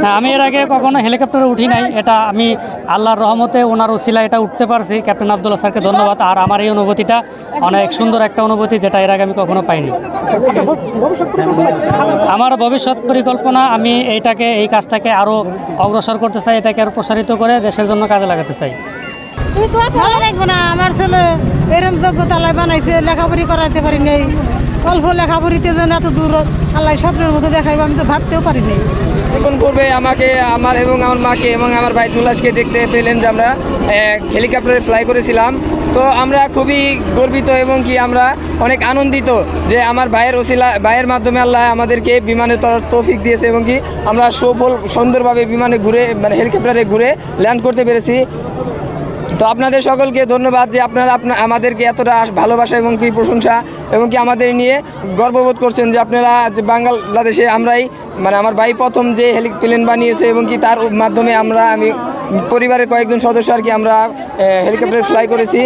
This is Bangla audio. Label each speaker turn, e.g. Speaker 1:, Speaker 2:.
Speaker 1: না, আমি এর আগে কখনো হেলিকপ্টারে উঠি নাই। এটা আমি আল্লাহর রহমতে ওনার উসিলা এটা উঠতে পারছি। ক্যাপ্টেন আবদুল্লাহ স্যারকে ধন্যবাদ। আর আমার এই অনুভূতিটা অনেক সুন্দর একটা অনুভূতি, যেটা এর আগে আমি কখনো পাইনি। আমার ভবিষ্যৎ পরিকল্পনা, আমি এই কাজটাকে আরও অগ্রসর করতে চাই, এটাকে আরও প্রসারিত করে দেশের জন্য কাজে লাগাতে চাই।
Speaker 2: ভালো লাগবে না, আমার ছেলে এরম যোগ্যতা আল্লাহ বানাইছে, লেখাপড়ি করাতে পারি নাই। অল্প লেখাপড়িতে যেন এত দূর আল্লাহ স্বপ্নের মতো দেখাইব, আমি তো ভাবতেও পারি নাই।
Speaker 3: এখন পূর্বে আমাকে আমার এবং আমার মাকে এবং আমার ভাই জুলাসকে দেখতে পেলেন যে আমরা হেলিকপ্টারে ফ্লাই করেছিলাম। তো আমরা খুবই গর্বিত এবং কি আমরা অনেক আনন্দিত যে আমার ভাইয়ের মাধ্যমে আল্লাহ আমাদেরকে বিমানে চড়ার তৌফিক দিয়েছে এবং কি আমরা সুন্দরভাবে বিমানে ঘুরে হেলিকপ্টারে ঘুরে ল্যান্ড করতে পেরেছি। তো আপনাদের সকলকে ধন্যবাদ যে আপনারা আমাদেরকে এতটা ভালোবাসা এবং কি প্রশংসা এবং কি আমাদের নিয়ে গর্ববোধ করছেন যে আপনারা যে বাংলাদেশে আমরাই আমার ভাই প্রথম যে প্লেন বানিয়েছে এবং কি তার মাধ্যমে আমি পরিবারের কয়েকজন সদস্য আর কি আমরা হেলিকপ্টারে ফ্লাই করেছি।